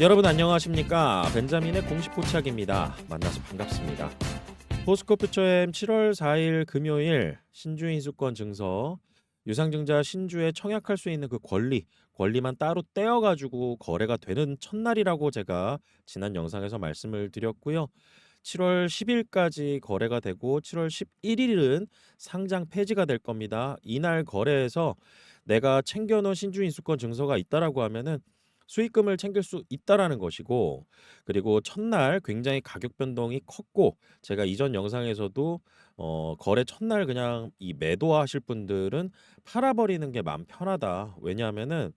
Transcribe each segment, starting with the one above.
여러분 안녕하십니까? 벤자민의 공식 포착입니다. 만나서 반갑습니다. 포스코프처엠 7월 4일 금요일 신주인수권 증서 유상증자 신주에 청약할 수 있는 그 권리만 따로 떼어가지고 거래가 되는 첫날이라고 제가 지난 영상에서 말씀을 드렸고요. 7월 10일까지 거래가 되고 7월 11일은 상장 폐지가 될 겁니다. 이날 거래에서 내가 챙겨놓은 신주인수권 증서가 있다라고 하면은 수익금을 챙길 수 있다라는 것이고, 그리고 첫날 굉장히 가격 변동이 컸고, 제가 이전 영상에서도 거래 첫날 그냥 이 매도하실 분들은 팔아버리는 게 마음 편하다. 왜냐하면은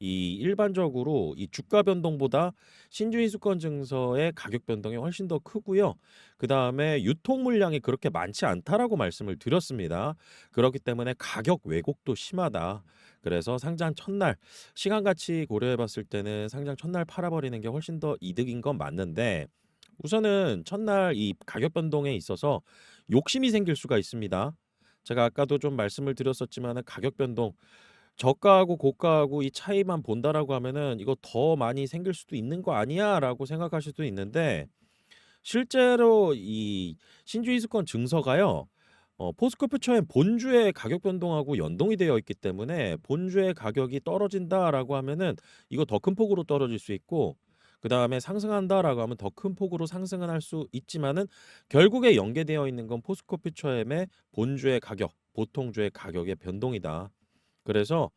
이 일반적으로 이 주가 변동보다 신주인수권 증서의 가격 변동이 훨씬 더 크고요. 그 다음에 유통 물량이 그렇게 많지 않다라고 말씀을 드렸습니다. 그렇기 때문에 가격 왜곡도 심하다. 그래서 상장 첫날 시간 가치 고려해 봤을 때는 상장 첫날 팔아버리는 게 훨씬 더 이득인 건 맞는데, 우선은 첫날 이 가격 변동에 있어서 욕심이 생길 수가 있습니다. 제가 아까도 좀 말씀을 드렸었지만 가격 변동 저가하고 고가하고 이 차이만 본다라고 하면은 이거 더 많이 생길 수도 있는 거 아니야라고 생각하실 수도 있는데, 실제로 이 신주이수권 증서가요. 포스코프처엠 본주의 가격 변동하고 연동이 되어 있기 때문에 본주의 가격이 떨어진다라고 하면은 이거 더 큰 폭으로 떨어질 수 있고, 그다음에 상승한다라고 하면 더 큰 폭으로 상승은 할 수 있지만은 결국에 연계되어 있는 건 포스코프처엠의 본주의 가격, 보통주의 가격의 변동이다. 그래서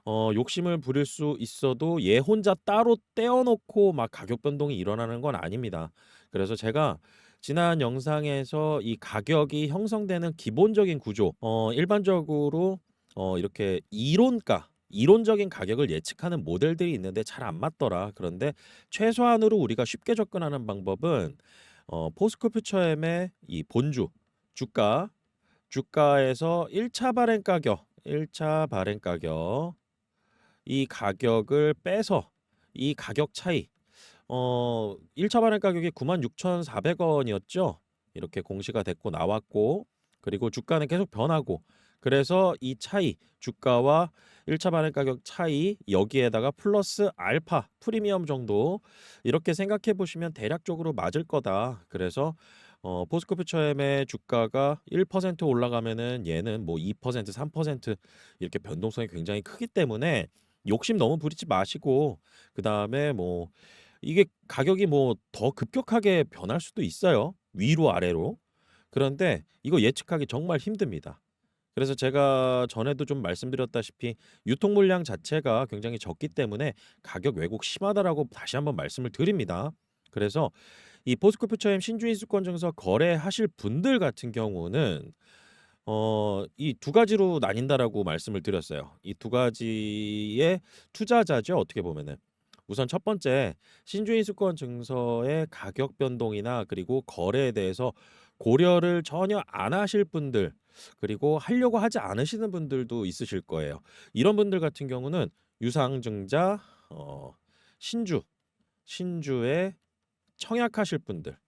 욕심을 부릴 수 있어도 얘 혼자 따로 떼어 놓고 막 가격 변동이 일어나는 건 아닙니다. 그래서 제가 지난 영상에서 이 가격이 형성되는 기본적인 구조, 일반적으로 이렇게 이론적인 가격을 예측하는 모델들이 있는데 잘 안 맞더라. 그런데 최소한으로 우리가 쉽게 접근하는 방법은 포스코 퓨처엠의 이 본주 주가, 주가에서 1차 발행 가격 이 가격을 빼서 이 가격 차이, 1차 발행 가격이 96,400원이었죠. 이렇게 공시가 됐고 나왔고, 그리고 주가는 계속 변하고, 그래서 이 차이 주가와 1차 발행 가격 차이 여기에다가 플러스 알파 프리미엄 정도 이렇게 생각해 보시면 대략적으로 맞을 거다. 그래서 포스코퓨처엠의 주가가 1% 올라가면은 얘는 뭐 2%, 3% 이렇게 변동성이 굉장히 크기 때문에 욕심 너무 부리지 마시고, 그다음에 뭐 이게 가격이 뭐 더 급격하게 변할 수도 있어요. 위로 아래로. 그런데 이거 예측하기 정말 힘듭니다. 그래서 제가 전에도 좀 말씀드렸다시피 유통 물량 자체가 굉장히 적기 때문에 가격 왜곡 심하다라고 다시 한번 말씀을 드립니다. 그래서 이 포스코프처엠 신주인수권 증서 거래하실 분들 같은 경우는 이 두 가지로 나뉜다라고 말씀을 드렸어요. 이 두 가지의 투자자죠, 어떻게 보면은. 우선 첫 번째, 신주인수권 증서의 가격 변동이나 그리고 거래에 대해서 고려를 전혀 안 하실 분들, 그리고 하려고 하지 않으시는 분들도 있으실 거예요. 이런 분들 같은 경우는 유상증자, 신주, 신주에 청약하실 분들,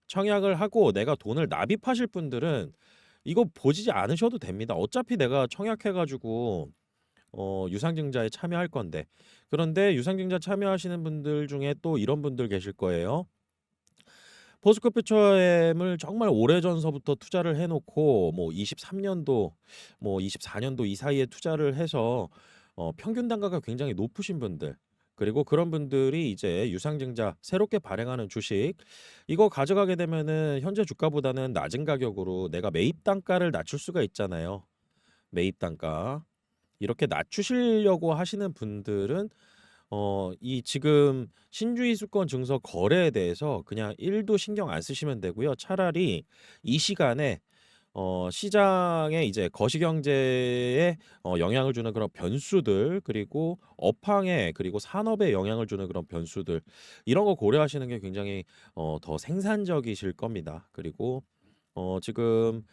청약을 하고 내가 돈을 납입하실 분들은 이거 보지 않으셔도 됩니다. 어차피 내가 청약해 가지고 유상증자에 참여할 건데. 그런데 유상증자 참여하시는 분들 중에 또 이런 분들 계실 거예요. 포스코퓨처엠을 정말 오래전서부터 투자를 해 놓고 뭐 23년도 뭐 24년도 이 사이에 투자를 해서 평균 단가가 굉장히 높으신 분들, 그리고 그런 분들이 이제 유상증자 새롭게 발행하는 주식 이거 가져가게 되면은 현재 주가보다는 낮은 가격으로 내가 매입 단가를 낮출 수가 있잖아요. 매입 단가. 이렇게 낮추시려고 하시는 분들은 이 지금 신주이수권 증서 거래에 대해서 그냥 1도 신경 안 쓰시면 되고요. 차라리 이 시간에 시장에 이제 거시경제에 영향을 주는 그런 변수들, 그리고 업황에 그리고 산업에 영향을 주는 그런 변수들 이런 거 고려하시는 게 굉장히 더 생산적이실 겁니다. 그리고 지금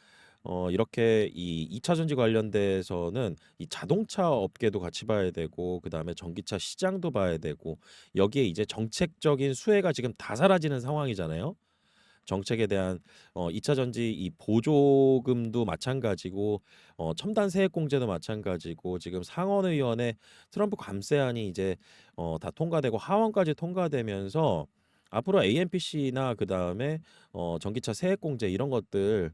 이렇게 이 2차 전지 관련돼서는 이 자동차 업계도 같이 봐야 되고, 그다음에 전기차 시장도 봐야 되고, 여기에 이제 정책적인 수혜가 지금 다 사라지는 상황이잖아요. 정책에 대한 2차 전지 이 보조금도 마찬가지고 첨단 세액공제도 마찬가지고 지금 상원의원의 트럼프 감세안이 이제 다 통과되고 하원까지 통과되면서 앞으로 AMPC나 그다음에 전기차 세액공제 이런 것들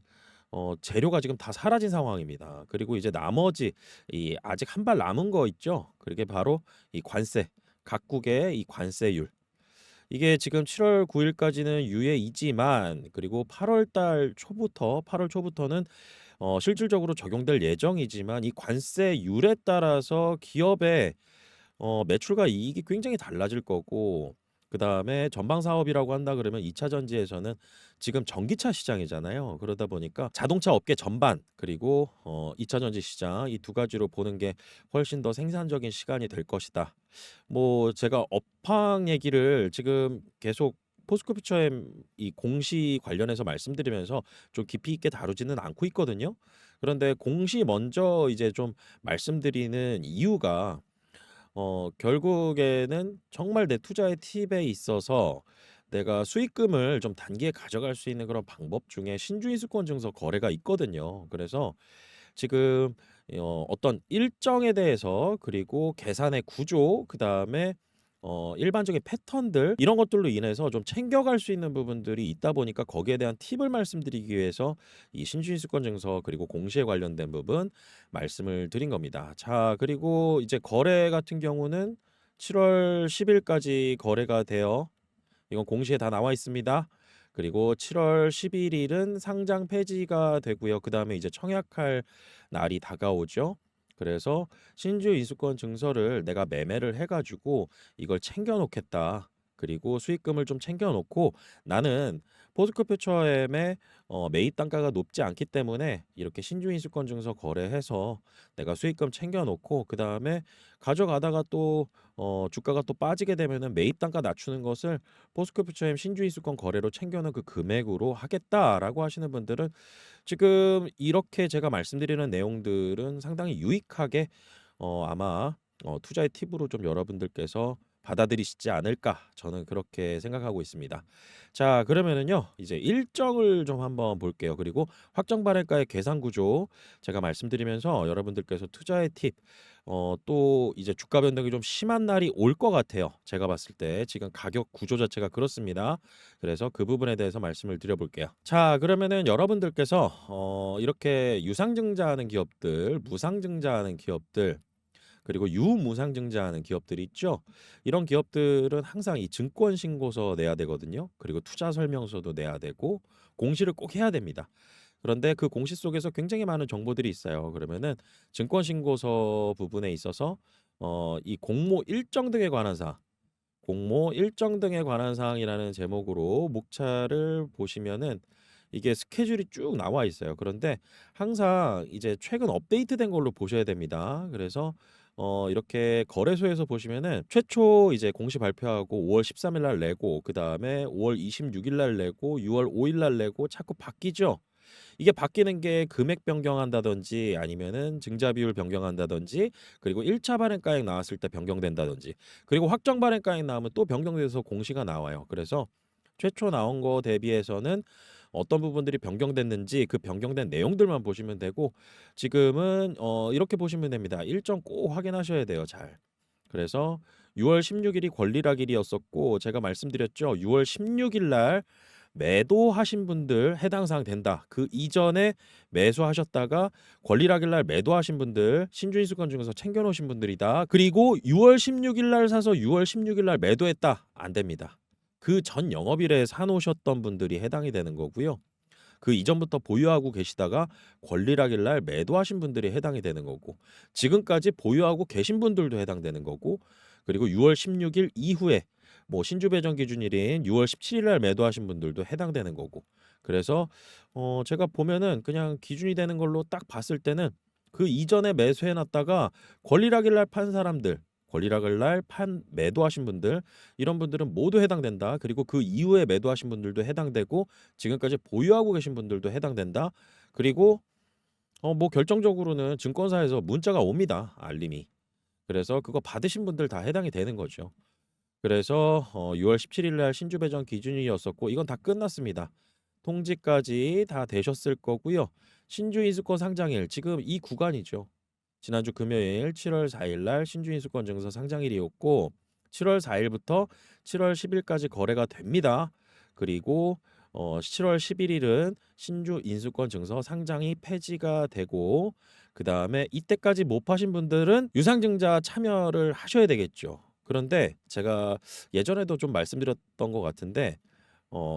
재료가 지금 다 사라진 상황입니다. 그리고 이제 나머지 이 아직 한 발 남은 거 있죠. 그게 바로 이 관세, 각국의 이 관세율. 이게 지금 7월 9일까지는 유예이지만 그리고 8월 초부터는 실질적으로 적용될 예정이지만 이 관세율에 따라서 기업의 매출과 이익이 굉장히 달라질 거고 그다음에 전방 사업이라고 한다 그러면 2차 전지에서는 지금 전기차 시장이잖아요. 그러다 보니까 자동차 업계 전반 그리고 2차 전지 시장 이 두 가지로 보는 게 훨씬 더 생산적인 시간이 될 것이다. 뭐 제가 업황 얘기를 지금 계속 포스코피처엠 이 공시 관련해서 말씀드리면서 좀 깊이 있게 다루지는 않고 있거든요. 그런데 공시 먼저 이제 좀 말씀드리는 이유가 결국에는 정말 내 투자의 팁에 있어서 내가 수익금을 좀 단기에 가져갈 수 있는 그런 방법 중에 신주인수권 증서 거래가 있거든요. 그래서 지금 어떤 일정에 대해서 그리고 계산의 구조 그다음에 일반적인 패턴들 이런 것들로 인해서 좀 챙겨갈 수 있는 부분들이 있다 보니까 거기에 대한 팁을 말씀드리기 위해서 이 신주인수권 증서 그리고 공시에 관련된 부분 말씀을 드린 겁니다. 자, 그리고 이제 거래 같은 경우는 7월 10일까지 거래가 되어 이건 공시에 다 나와 있습니다. 그리고 7월 11일은 상장 폐지가 되고요. 그다음에 이제 청약할 날이 다가오죠. 그래서 신주 이수권 증서를 내가 매매를 해가지고 이걸 챙겨놓겠다. 그리고 수익금을 좀 챙겨놓고 나는 포스코표처엠의 매입 단가가 높지 않기 때문에 이렇게 신주 이수권 증서 거래해서 내가 수익금 챙겨놓고 그 다음에 가져가다가 또 주가가 또 빠지게 되면은 매입 단가 낮추는 것을 포스코피처엠 신주이수권 거래로 챙겨놓은 그 금액으로 하겠다라고 하시는 분들은 지금 이렇게 제가 말씀드리는 내용들은 상당히 유익하게 아마 투자의 팁으로 좀 여러분들께서 받아들이시지 않을까 저는 그렇게 생각하고 있습니다. 자, 그러면은요 이제 일정을 좀 한번 볼게요. 그리고 확정 발행가의 계산 구조 제가 말씀드리면서 여러분들께서 투자의 팁 또 이제 주가 변동이 좀 심한 날이 올 것 같아요. 제가 봤을 때 지금 가격 구조 자체가 그렇습니다. 그래서 그 부분에 대해서 말씀을 드려볼게요. 자, 그러면은 여러분들께서 이렇게 유상증자하는 기업들, 무상증자하는 기업들 그리고 유무상증자하는 기업들이 있죠. 이런 기업들은 항상 이 증권 신고서 내야 되거든요. 그리고 투자 설명서도 내야 되고 공시를 꼭 해야 됩니다. 그런데 그 공시 속에서 굉장히 많은 정보들이 있어요. 그러면은 증권 신고서 부분에 있어서 이 공모 일정 등에 관한 사항, 공모 일정 등에 관한 사항이라는 제목으로 목차를 보시면은 이게 스케줄이 쭉 나와 있어요. 그런데 항상 이제 최근 업데이트된 걸로 보셔야 됩니다. 그래서 이렇게 거래소에서 보시면은 최초 이제 공시 발표하고 5월 13일 날 내고 그다음에 5월 26일 날 내고 6월 5일 날 내고 자꾸 바뀌죠. 이게 바뀌는 게 금액 변경한다든지 아니면은 증자 비율 변경한다든지 그리고 1차 발행가액 나왔을 때 변경된다든지 그리고 확정 발행가액 나오면 또 변경돼서 공시가 나와요. 그래서 최초 나온 거 대비해서는 어떤 부분들이 변경됐는지 그 변경된 내용들만 보시면 되고 지금은 이렇게 보시면 됩니다. 일정 꼭 확인하셔야 돼요. 잘. 그래서 6월 16일이 권리락일이었었고 제가 말씀드렸죠. 6월 16일 날 매도하신 분들 해당 사항 된다. 그 이전에 매수하셨다가 권리락일 날 매도하신 분들 신주인수권 증서 챙겨 놓으신 분들이다. 그리고 6월 16일 날 사서 6월 16일 날 매도했다. 안 됩니다. 그 전 영업일에 사놓으셨던 분들이 해당이 되는 거고요. 그 이전부터 보유하고 계시다가 권리락일 날 매도하신 분들이 해당이 되는 거고 지금까지 보유하고 계신 분들도 해당되는 거고 그리고 6월 16일 이후에 뭐 신주 배정 기준일인 6월 17일 날 매도하신 분들도 해당되는 거고 그래서 제가 보면은 그냥 기준이 되는 걸로 딱 봤을 때는 그 이전에 매수해 놨다가 권리락일 날 판 사람들 권리락일 날 판 매도하신 분들 이런 분들은 모두 해당된다. 그리고 그 이후에 매도하신 분들도 해당되고 지금까지 보유하고 계신 분들도 해당된다. 그리고 뭐 결정적으로는 증권사에서 문자가 옵니다. 알림이. 그래서 그거 받으신 분들 다 해당이 되는 거죠. 그래서 6월 17일 날 신주 배정 기준일이었었고 이건 다 끝났습니다. 통지까지 다 되셨을 거고요. 신주인수권 상장일 지금 이 구간이죠. 지난주 금요일 7월 4일 날 신주인수권 증서 상장일이었고 7월 4일부터 7월 10일까지 거래가 됩니다. 그리고 7월 11일은 신주인수권 증서 상장이 폐지가 되고 그다음에 이때까지 못 파신 분들은 유상증자 참여를 하셔야 되겠죠. 그런데 제가 예전에도 좀 말씀드렸던 것 같은데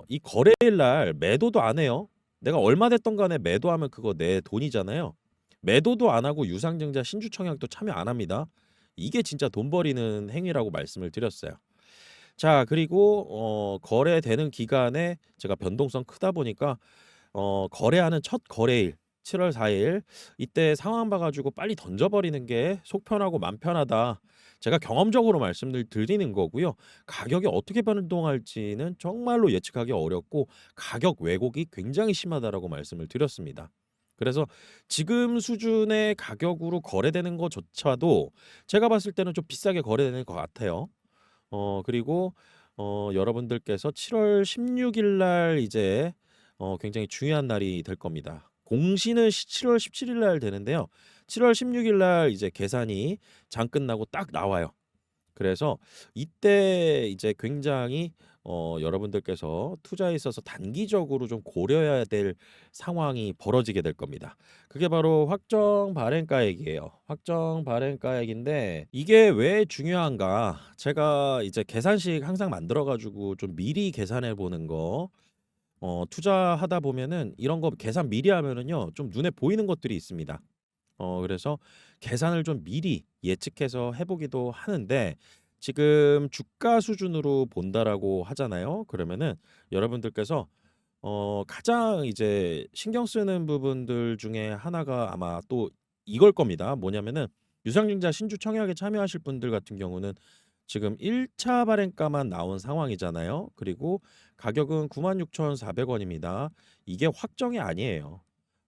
이 거래일 날 매도도 안 해요. 내가 얼마 됐던 간에 매도하면 그거 내 돈이잖아요. 매도도 안 하고 유상증자 신주 청약도 참여 안 합니다. 이게 진짜 돈 버리는 행위라고 말씀을 드렸어요. 자, 그리고 거래되는 기간에 제가 변동성 크다 보니까 거래하는 첫 거래일 7월 4일 이때 상황 봐 가지고 빨리 던져 버리는 게 속 편하고 맘 편하다. 제가 경험적으로 말씀을 드리는 거고요. 가격이 어떻게 변동할지는 정말로 예측하기 어렵고 가격 왜곡이 굉장히 심하다라고 말씀을 드렸습니다. 그래서 지금 수준의 가격으로 거래되는 것조차도 제가 봤을 때는 좀 비싸게 거래되는 것 같아요. 그리고 여러분들께서 7월 16일 날 이제 굉장히 중요한 날이 될 겁니다. 공시는 7월 17일 날 되는데요. 7월 16일 날 이제 계산이 장 끝나고 딱 나와요. 그래서 이때 이제 굉장히 여러분들께서 투자에 있어서 단기적으로 좀 고려해야 될 상황이 벌어지게 될 겁니다. 그게 바로 확정 발행가액이에요. 확정 발행가액인데 이게 왜 중요한가? 제가 이제 계산식 항상 만들어 가지고 좀 미리 계산해 보는 거 투자하다 보면은 이런 거 계산 미리 하면은요. 좀 눈에 보이는 것들이 있습니다. 그래서 계산을 좀 미리 예측해서 해 보기도 하는데 지금 주가 수준으로 본다라고 하잖아요. 그러면은 여러분들께서 가장 이제 신경 쓰는 부분들 중에 하나가 아마 또 이걸 겁니다. 뭐냐면은 유상증자 신주 청약에 참여하실 분들 같은 경우는 지금 1차 발행가만 나온 상황이잖아요. 그리고 가격은 96,400원입니다. 이게 확정이 아니에요.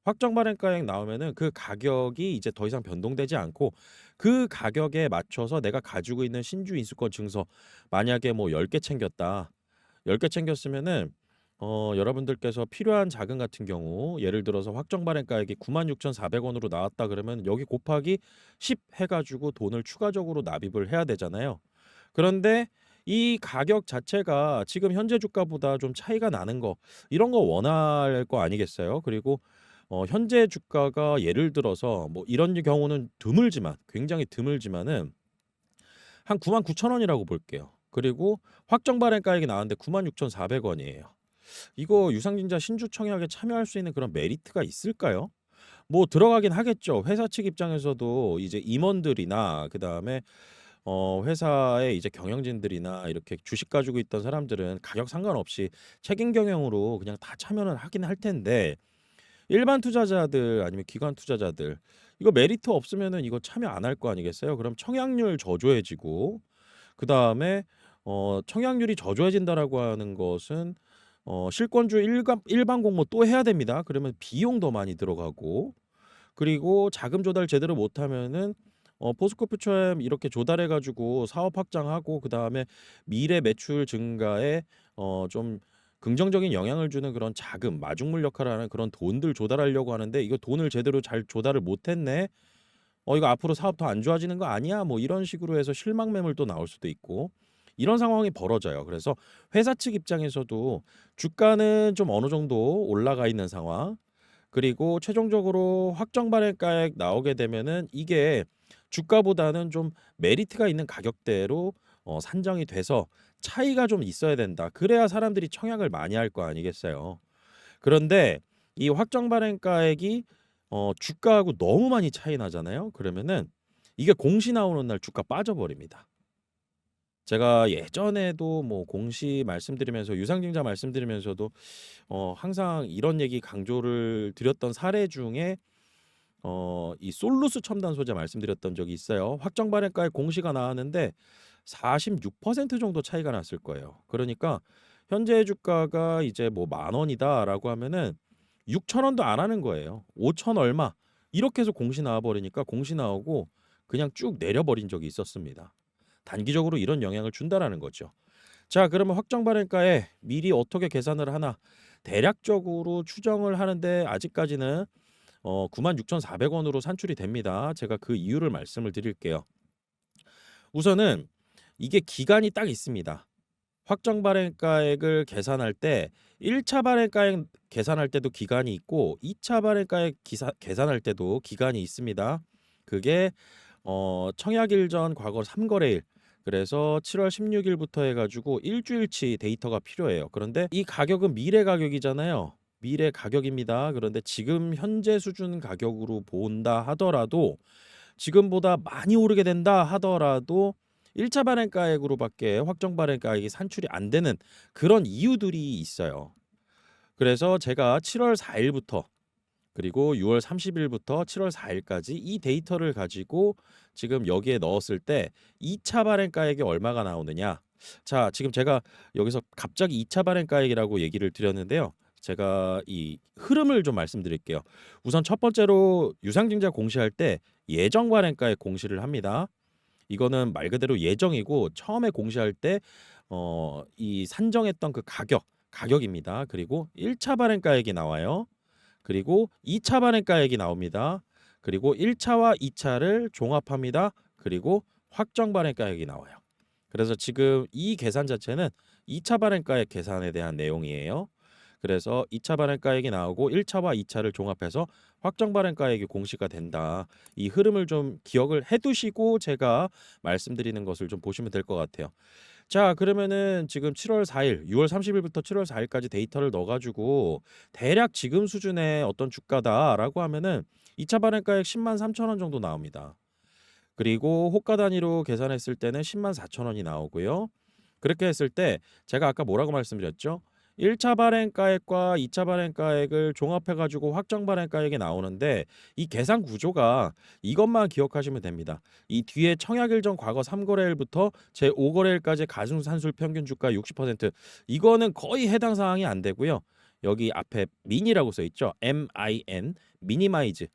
확정 발행가액 나오면은 그 가격이 이제 더 이상 변동되지 않고 그 가격에 맞춰서 내가 가지고 있는 신주 인수권 증서 만약에 뭐 10개 챙겼다. 10개 챙겼으면은 여러분들께서 필요한 자금 같은 경우 예를 들어서 확정 발행가액이 96,400원으로 나왔다 그러면 여기 곱하기 10 해 가지고 돈을 추가적으로 납입을 해야 되잖아요. 그런데 이 가격 자체가 지금 현재 주가보다 좀 차이가 나는 거 이런 거 원할 거 아니겠어요? 그리고 현재 주가가 예를 들어서 뭐 이런 경우는 드물지만 굉장히 드물지만은 한 99,000원이라고 볼게요. 그리고 확정 발행가액이 나왔는데 96,400원이에요. 이거 유상증자 신주 청약에 참여할 수 있는 그런 메리트가 있을까요? 뭐 들어가긴 하겠죠. 회사 측 입장에서도 이제 임원들이나 그다음에 회사의 이제 경영진들이나 이렇게 주식 가지고 있던 사람들은 가격 상관없이 책임 경영으로 그냥 다 참여는 하긴 할 텐데 일반 투자자들 아니면 기관 투자자들 이거 메리트 없으면은 이거 참여 안 할 거 아니겠어요? 그럼 청약률 저조해지고 그다음에 청약률이 저조해진다라고 하는 것은 실권주 일반 공모 또 해야 됩니다. 그러면 비용 더 많이 들어가고 그리고 자금 조달 제대로 못하면은 포스코프처럼 이렇게 조달해 가지고 사업 확장하고 그다음에 미래 매출 증가에 좀 긍정적인 영향을 주는 그런 자금, 마중물 역할을 하는 그런 돈들 조달하려고 하는데 이거 돈을 제대로 잘 조달을 못했네. 이거 앞으로 사업 더 안 좋아지는 거 아니야? 뭐 이런 식으로 해서 실망 매물 또 나올 수도 있고 이런 상황이 벌어져요. 그래서 회사 측 입장에서도 주가는 좀 어느 정도 올라가 있는 상황. 그리고 최종적으로 확정 발행가액 나오게 되면은 이게 주가보다는 좀 메리트가 있는 가격대로 산정이 돼서 차이가 좀 있어야 된다. 그래야 사람들이 청약을 많이 할 거 아니겠어요. 그런데 이 확정 발행가액이 주가하고 너무 많이 차이 나잖아요. 그러면은 이게 공시 나오는 날 주가 빠져버립니다. 제가 예전에도 뭐 공시 말씀드리면서 유상증자 말씀드리면서도 항상 이런 얘기 강조를 드렸던 사례 중에 이 솔루스 첨단 소재 말씀드렸던 적이 있어요. 확정 발행가에 공시가 나왔는데 46% 정도 차이가 났을 거예요. 그러니까 현재 주가가 이제 뭐 10,000원이다라고 하면은 6,000원도 안 하는 거예요. 5,000 얼마 이렇게 해서 공시 나와 버리니까 공시 나오고 그냥 쭉 내려버린 적이 있었습니다. 단기적으로 이런 영향을 준다라는 거죠. 자, 그러면 확정 발행가에 미리 어떻게 계산을 하나? 대략적으로 추정을 하는데 아직까지는 96,400원으로 산출이 됩니다. 제가 그 이유를 말씀을 드릴게요. 우선은 이게 기간이 딱 있습니다. 확정 발행가액을 계산할 때 1차 발행가액 계산할 때도 기간이 있고 2차 발행가액 계산할 때도 기간이 있습니다. 그게 청약일 전 과거 3거래일, 그래서 7월 16일부터 해가지고 일주일치 데이터가 필요해요. 그런데 이 가격은 미래 가격이잖아요. 미래 가격입니다. 그런데 지금 현재 수준 가격으로 본다 하더라도, 지금보다 많이 오르게 된다 하더라도 1차 발행가액으로밖에 확정 발행가액이 산출이 안 되는 그런 이유들이 있어요. 그래서 제가 7월 4일부터 그리고 6월 30일부터 7월 4일까지 이 데이터를 가지고 지금 여기에 넣었을 때 2차 발행가액이 얼마가 나오느냐. 자, 지금 제가 여기서 갑자기 2차 발행가액이라고 얘기를 드렸는데요. 제가 이 흐름을 좀 말씀드릴게요. 우선 첫 번째로 유상증자 공시할 때 예정 발행가액 공시를 합니다. 이거는 말 그대로 예정이고 처음에 공시할 때 이 산정했던 그 가격입니다. 그리고 1차 발행가액이 나와요. 그리고 2차 발행가액이 나옵니다. 그리고 1차와 2차를 종합합니다. 그리고 확정 발행가액이 나와요. 그래서 지금 이 계산 자체는 2차 발행가액 계산에 대한 내용이에요. 그래서 2차 발행가액이 나오고 1차와 2차를 종합해서 확정 발행가액이 공시가 된다. 이 흐름을 좀 기억을 해두시고 제가 말씀드리는 것을 좀 보시면 될 것 같아요. 자, 그러면은 지금 7월 4일, 6월 30일부터 7월 4일까지 데이터를 넣어가지고 대략 지금 수준의 어떤 주가다라고 하면은 2차 발행가액 10만 3천 원 정도 나옵니다. 그리고 호가 단위로 계산했을 때는 10만 4천 원이 나오고요. 그렇게 했을 때 제가 아까 뭐라고 말씀드렸죠? 1차 발행가액과 2차 발행가액을 종합해가지고 확정 발행가액이 나오는데, 이 계산 구조가 이것만 기억하시면 됩니다. 이 뒤에 청약일 전 과거 3거래일부터 제 5거래일까지 가중산술 평균 주가 60%, 이거는 거의 해당 사항이 안 되고요. 여기 앞에 민이라고 써 있죠. MIN, 미니마이즈.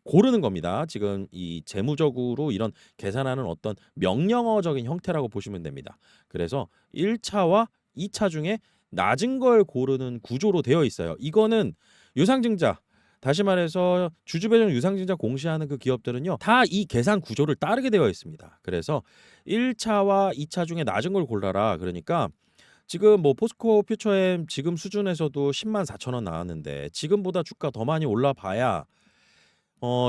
고르는 겁니다. 지금 이 재무적으로 이런 계산하는 어떤 명령어적인 형태라고 보시면 됩니다. 그래서 1차와 2차 중에 낮은 걸 고르는 구조로 되어 있어요. 이거는 유상증자, 다시 말해서 주주배정 유상증자 공시하는 그 기업들은요, 다 이 계산 구조를 따르게 되어 있습니다. 그래서 1차와 2차 중에 낮은 걸 골라라. 그러니까 지금 뭐 포스코 퓨처엠 지금 수준에서도 10만 4천 원 나왔는데, 지금보다 주가 더 많이 올라봐야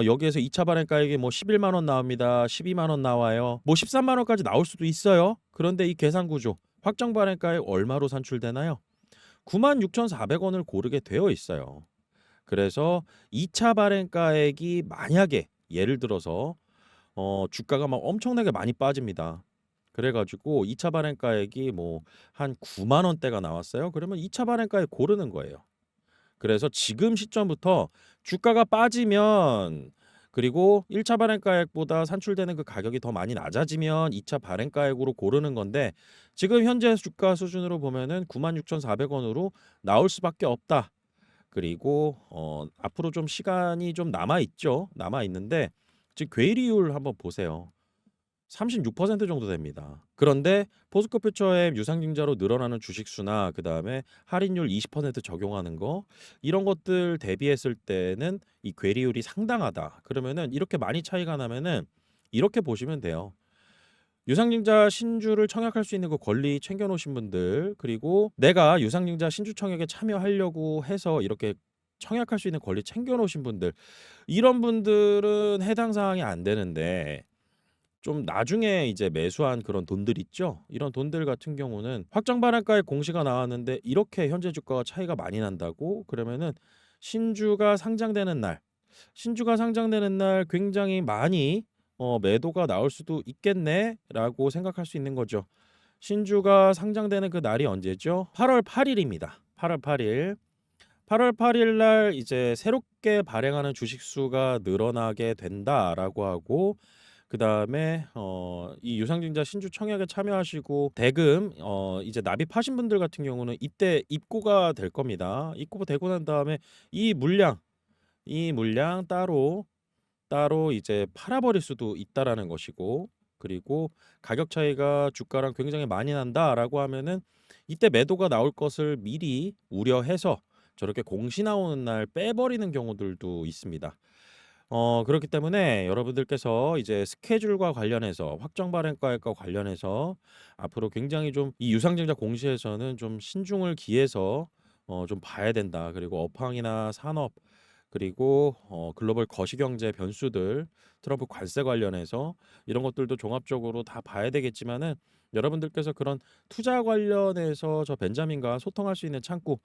여기에서 2차 발행가액이 뭐 11만 원 나옵니다. 12만 원 나와요. 뭐 13만 원까지 나올 수도 있어요. 그런데 이 계산 구조, 확정 발행가액 얼마로 산출되나요? 96,400원을 고르게 되어 있어요. 그래서 2차 발행가액이 만약에 예를 들어서 주가가 막 엄청나게 많이 빠집니다. 그래가지고 2차 발행가액이 뭐 한 9만 원대가 나왔어요. 그러면 2차 발행가액 고르는 거예요. 그래서 지금 시점부터 주가가 빠지면, 그리고 1차 발행가액보다 산출되는 그 가격이 더 많이 낮아지면 2차 발행가액으로 고르는 건데, 지금 현재 주가 수준으로 보면은 96,400원으로 나올 수밖에 없다. 그리고 앞으로 좀 시간이 좀 남아 있죠. 남아 있는데 지금 괴리율 한번 보세요. 36% 정도 됩니다. 그런데 포스코 퓨처엠 유상증자로 늘어나는 주식수나 그다음에 할인율 20% 적용하는 거, 이런 것들 대비했을 때는 이 괴리율이 상당하다. 그러면은 이렇게 많이 차이가 나면은 이렇게 보시면 돼요. 유상증자 신주를 청약할 수 있는 그 권리 챙겨 놓으신 분들, 그리고 내가 유상증자 신주 청약에 참여하려고 해서 이렇게 청약할 수 있는 권리 챙겨 놓으신 분들, 이런 분들은 해당 사항이 안 되는데, 좀 나중에 이제 매수한 그런 돈들 있죠. 이런 돈들 같은 경우는 확정 발행가의 공시가 나왔는데 이렇게 현재 주가가 차이가 많이 난다고 그러면은, 신주가 상장되는 날, 신주가 상장되는 날 굉장히 많이 매도가 나올 수도 있겠네라고 생각할 수 있는 거죠. 신주가 상장되는 그 날이 언제죠? 8월 8일입니다. 8월 8일. 8월 8일 날 이제 새롭게 발행하는 주식 수가 늘어나게 된다라고 하고, 그다음에 이 유상증자 신주 청약에 참여하시고 대금 이제 납입하신 분들 같은 경우는 이때 입고가 될 겁니다. 입고가 되고 난 다음에 이 물량 따로 이제 팔아버릴 수도 있다라는 것이고, 그리고 가격 차이가 주가랑 굉장히 많이 난다라고 하면은 이때 매도가 나올 것을 미리 우려해서 저렇게 공시 나오는 날 빼버리는 경우들도 있습니다. 그렇기 때문에 여러분들께서 이제 스케줄과 관련해서 확정 발행가액과 관련해서 앞으로 굉장히 좀 이 유상증자 공시에서는 좀 신중을 기해서 좀 봐야 된다. 그리고 업황이나 산업 그리고 글로벌 거시경제 변수들, 트럼프 관세 관련해서 이런 것들도 종합적으로 다 봐야 되겠지만은 여러분들께서 그런 투자 관련해서 저 벤자민과 소통할 수 있는 창구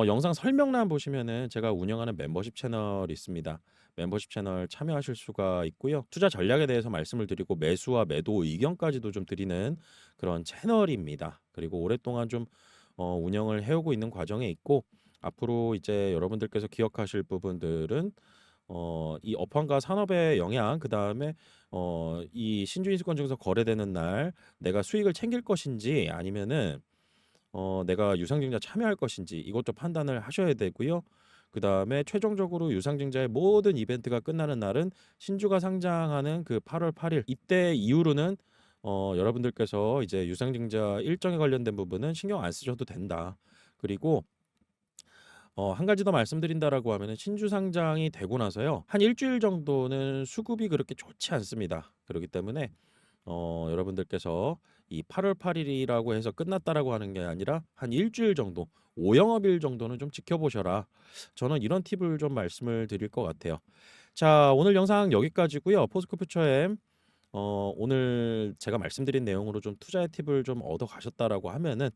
영상 설명란 보시면은 제가 운영하는 멤버십 채널이 있습니다. 멤버십 채널 참여하실 수가 있고요. 투자 전략에 대해서 말씀을 드리고 매수와 매도 의견까지도 좀 드리는 그런 채널입니다. 그리고 오랫동안 좀 운영을 해오고 있는 과정에 있고 앞으로 이제 여러분들께서 기억하실 부분들은 이 업황과 산업의 영향 그다음에 이 신주인수권 증서 거래되는 날 내가 수익을 챙길 것인지 아니면은 내가 유상증자 참여할 것인지 이것도 판단을 하셔야 되고요. 그다음에 최종적으로 유상증자의 모든 이벤트가 끝나는 날은 신주가 상장하는 그 8월 8일 이때 이후로는 여러분들께서 이제 유상증자 일정에 관련된 부분은 신경 안 쓰셔도 된다. 그리고 한 가지 더 말씀드린다라고 하면은 신주 상장이 되고 나서요. 한 일주일 정도는 수급이 그렇게 좋지 않습니다. 그렇기 때문에 여러분들께서 이 8월 8일이라고 해서 끝났다라고 하는 게 아니라 한 일주일 정도, 5영업일 정도는 좀 지켜보셔라. 저는 이런 팁을 좀 말씀을 드릴 것 같아요. 자, 오늘 영상 여기까지고요. 포스코 퓨처엠 오늘 제가 말씀드린 내용으로 좀 투자의 팁을 좀 얻어 가셨다라고 하면은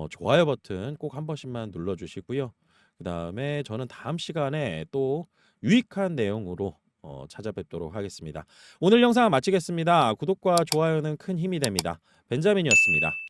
좋아요 버튼 꼭 한 번씩만 눌러 주시고요. 그다음에 저는 다음 시간에 또 유익한 내용으로 찾아뵙도록 하겠습니다. 오늘 영상 마치겠습니다. 구독과 좋아요는 큰 힘이 됩니다. 벤자민이었습니다.